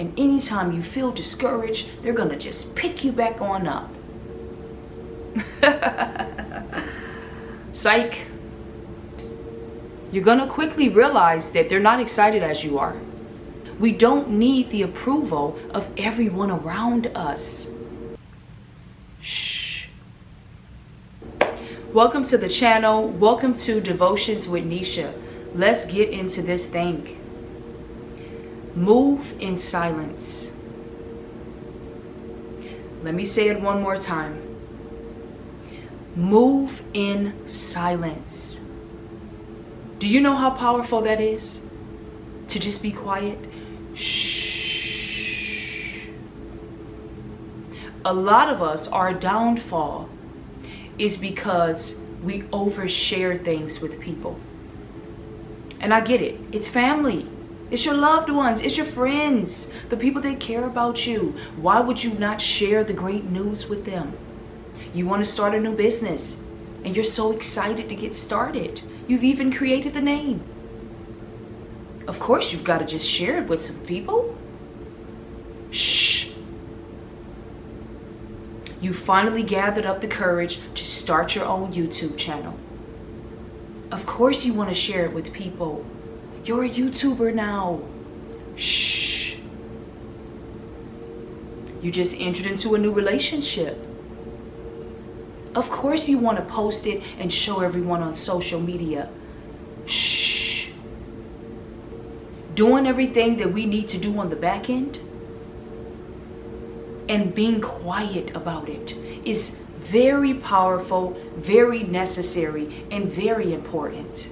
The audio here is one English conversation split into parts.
And anytime you feel discouraged, they're going to just pick you back on up. Psych. You're going to quickly realize that they're not excited as you are. We don't need the approval of everyone around us. Shh. Welcome to the channel. Welcome to Devotions with Nisha. Let's get into this thing. Move in silence. Let me say it one more time. Move in silence. Do you know how powerful that is? To just be quiet? Shh. A lot of us, our downfall is because we overshare things with people. And I get it. It's family. It's your loved ones. It's your friends. The people that care about you. Why would you not share the great news with them? You want to start a new business and you're so excited to get started. You've even created the name. Of course, you've got to just share it with some people. Shh. You finally gathered up the courage to start your own YouTube channel. Of course, you want to share it with people. You're a YouTuber now. Shh. You just entered into a new relationship. Of course, you want to post it and show everyone on social media. Shh. Doing everything that we need to do on the back end and being quiet about it is very powerful, very necessary, and very important.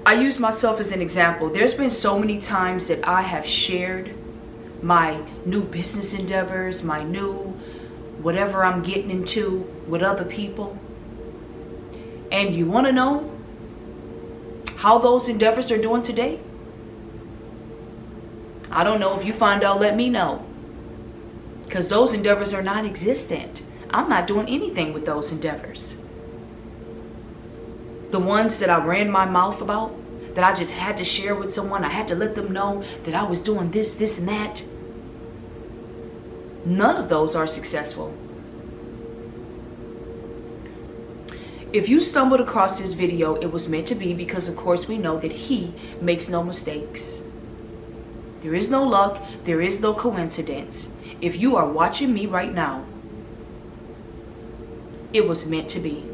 I use myself as an example. There's been so many times that I have shared my new business endeavors, my new whatever I'm getting into with other people. And you want to know how those endeavors are doing today? I don't know. If you find out, let me know. Because those endeavors are non-existent. I'm not doing anything with those endeavors. The ones that I ran my mouth about, that I just had to share with someone, I had to let them know that I was doing this, this, and that. None of those are successful. If you stumbled across this video, it was meant to be, because of course we know that He makes no mistakes. There is no luck. There is no coincidence. If you are watching me right now, it was meant to be.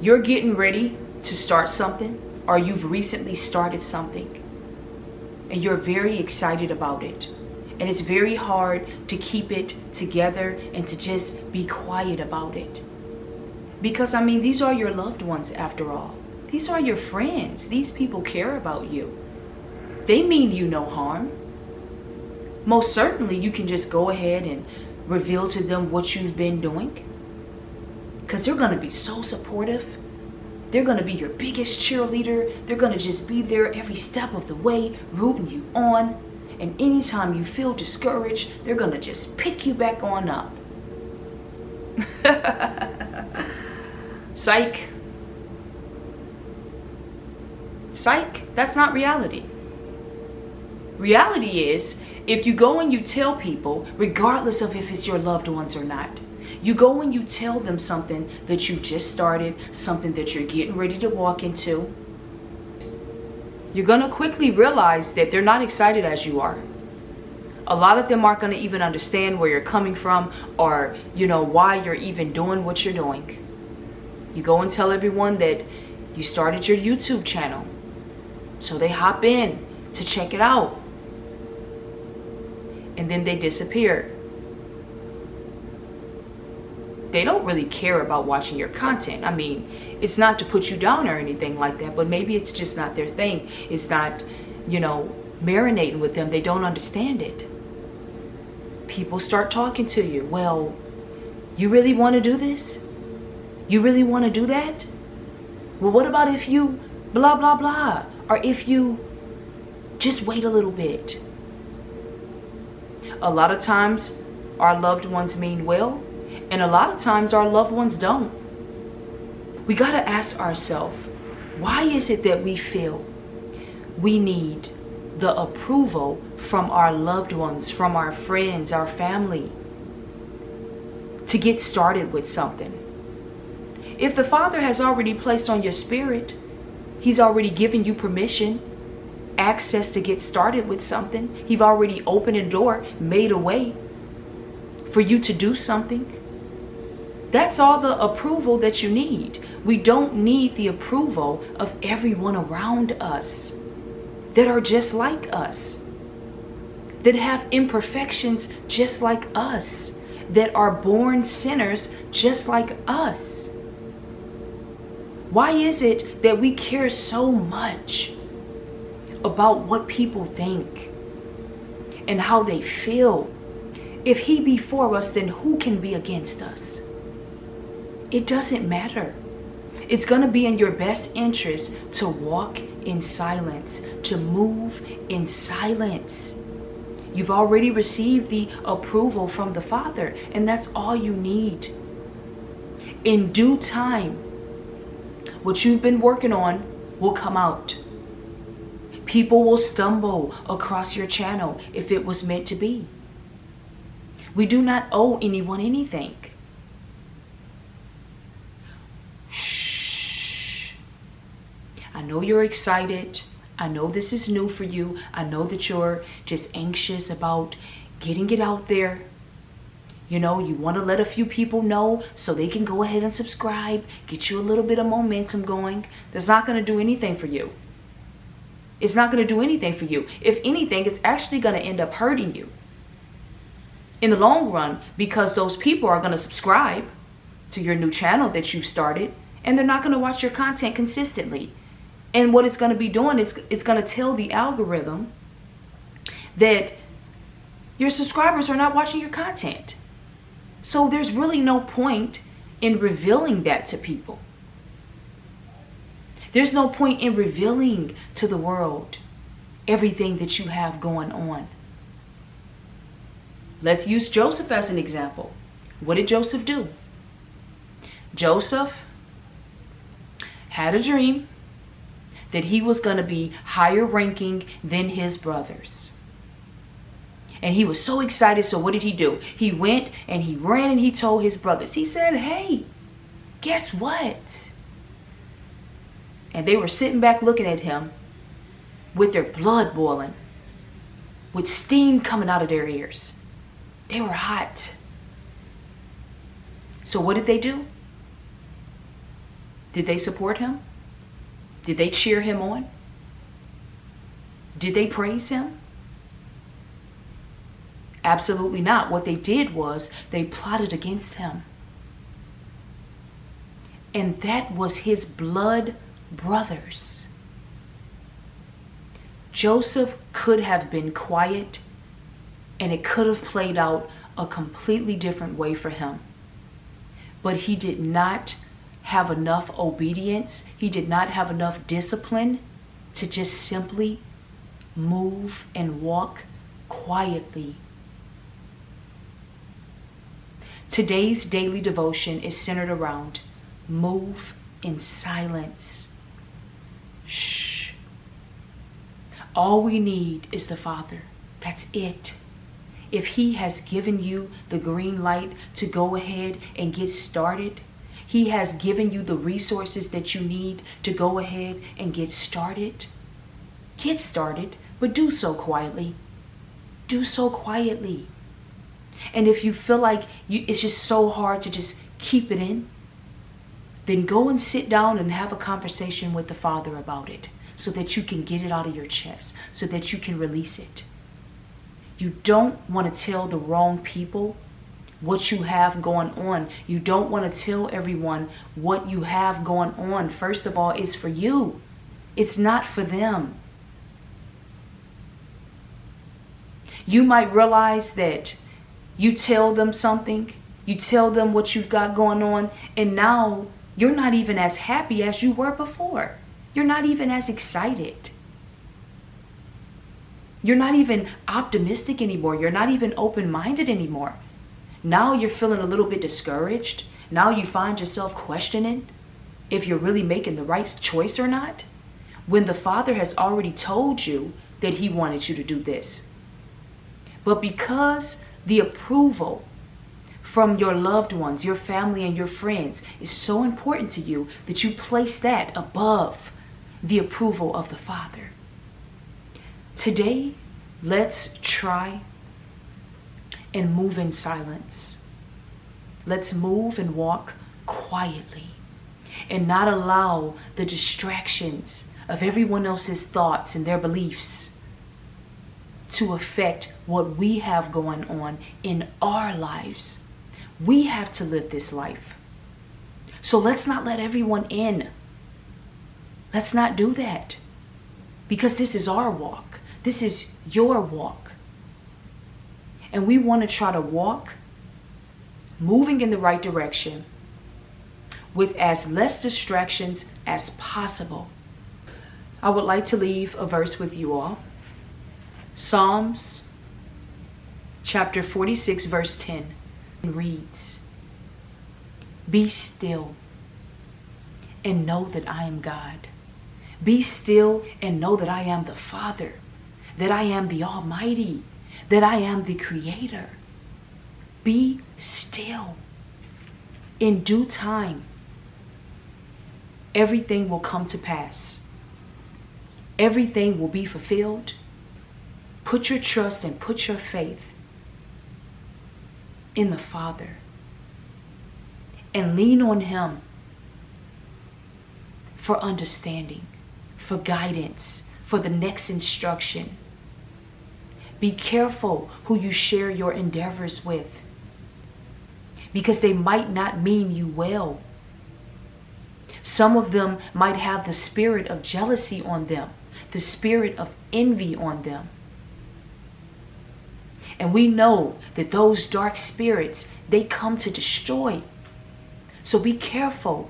You're getting ready to start something, or you've recently started something, and you're very excited about it. And it's very hard to keep it together and to just be quiet about it. Because, I mean, these are your loved ones after all. These are your friends. These people care about you. They mean you no harm. Most certainly, you can just go ahead and reveal to them what you've been doing. Because they're going to be so supportive. They're going to be your biggest cheerleader. They're going to just be there every step of the way, rooting you on. And anytime you feel discouraged, they're going to just pick you back on up. Psych. Psych. That's not reality. Reality is, if you go and you tell people, regardless of if it's your loved ones or not, you go and you tell them something that you just started, something that you're getting ready to walk into, you're going to quickly realize that they're not excited as you are. A lot of them aren't going to even understand where you're coming from, or, you know, why you're even doing what you're doing. You go and tell everyone that you started your YouTube channel. So they hop in to check it out. And then they disappear. They don't really care about watching your content. I mean, it's not to put you down or anything like that, but maybe it's just not their thing. It's not, you know, marinating with them. They don't understand it. People start talking to you. Well, you really want to do this? You really want to do that? Well, what about if you blah, blah, blah? Or if you just wait a little bit? A lot of times our loved ones mean well, and a lot of times our loved ones don't. We got to ask ourselves, why is it that we feel we need the approval from our loved ones, from our friends, our family, to get started with something. If the Father has already placed on your spirit, He's already given you permission, access to get started with something. He's already opened a door, made a way for you to do something. That's all the approval that you need. We don't need the approval of everyone around us that are just like us, that have imperfections just like us, that are born sinners just like us. Why is it that we care so much about what people think and how they feel? If He be for us, then who can be against us? It doesn't matter. It's going to be in your best interest to walk in silence, to move in silence. You've already received the approval from the Father, and that's all you need. In due time, what you've been working on will come out. People will stumble across your channel if it was meant to be. We do not owe anyone anything. Shh. I know you're excited. I know this is new for you. I know that you're just anxious about getting it out there. You know, you want to let a few people know so they can go ahead and subscribe, get you a little bit of momentum going. That's not going to do anything for you. It's not going to do anything for you. If anything, it's actually going to end up hurting you in the long run, because those people are going to subscribe to your new channel that you've started, and they're not going to watch your content consistently. And what it's going to be doing is it's going to tell the algorithm that your subscribers are not watching your content. So there's really no point in revealing that to people. There's no point in revealing to the world everything that you have going on. Let's use Joseph as an example. What did Joseph do? Joseph had a dream that he was going to be higher ranking than his brothers. And he was so excited. So what did he do? He went and he ran and he told his brothers. He said, hey, guess what? And they were sitting back looking at him with their blood boiling, with steam coming out of their ears. They were hot. So what did they do? Did they support him? Did they cheer him on? Did they praise him? Absolutely not. What they did was they plotted against him. And that was his blood brothers. Joseph could have been quiet, and it could have played out a completely different way for him. But he did not have enough obedience. He did not have enough discipline to just simply move and walk quietly. Today's daily devotion is centered around move in silence. Shh. All we need is the Father. That's it. If He has given you the green light to go ahead and get started, He has given you the resources that you need to go ahead and get started. Get started, but do so quietly. Do so quietly. And if you feel like it's just so hard to just keep it in, then go and sit down and have a conversation with the Father about it so that you can get it out of your chest, so that you can release it. You don't want to tell the wrong people what you have going on. You don't want to tell everyone what you have going on. First of all, it's for you. It's not for them. You might realize that you tell them something, you tell them what you've got going on, and now you're not even as happy as you were before. You're not even as excited. You're not even optimistic anymore. You're not even open-minded anymore. Now you're feeling a little bit discouraged. Now you find yourself questioning if you're really making the right choice or not, when the Father has already told you that he wanted you to do this. But because the approval from your loved ones, your family, and your friends is so important to you that you place that above the approval of the Father. Today, let's try and move in silence. Let's move and walk quietly and not allow the distractions of everyone else's thoughts and their beliefs to affect what we have going on in our lives. We have to live this life. So let's not let everyone in. Let's not do that. Because this is our walk. This is your walk. And we want to try to walk moving in the right direction with as less distractions as possible. I would like to leave a verse with you all. Psalms chapter 46 verse 10 reads, "Be still and know that I am God. Be still and know that I am the Father, that I am the Almighty, that I am the Creator. Be still. In due time, everything will come to pass. Everything will be fulfilled. Put your trust and put your faith in the Father and lean on Him for understanding, for guidance, for the next instruction. Be careful who you share your endeavors with, because they might not mean you well. Some of them might have the spirit of jealousy on them, the spirit of envy on them. And we know that those dark spirits, they come to destroy. So be careful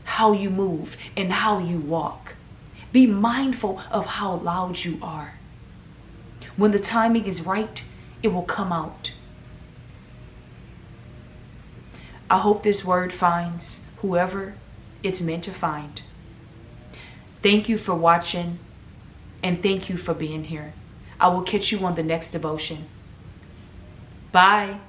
how you move and how you walk. Be mindful of how loud you are. When the timing is right, it will come out. I hope this word finds whoever it's meant to find. Thank you for watching, and thank you for being here. I will catch you on the next devotion. Bye.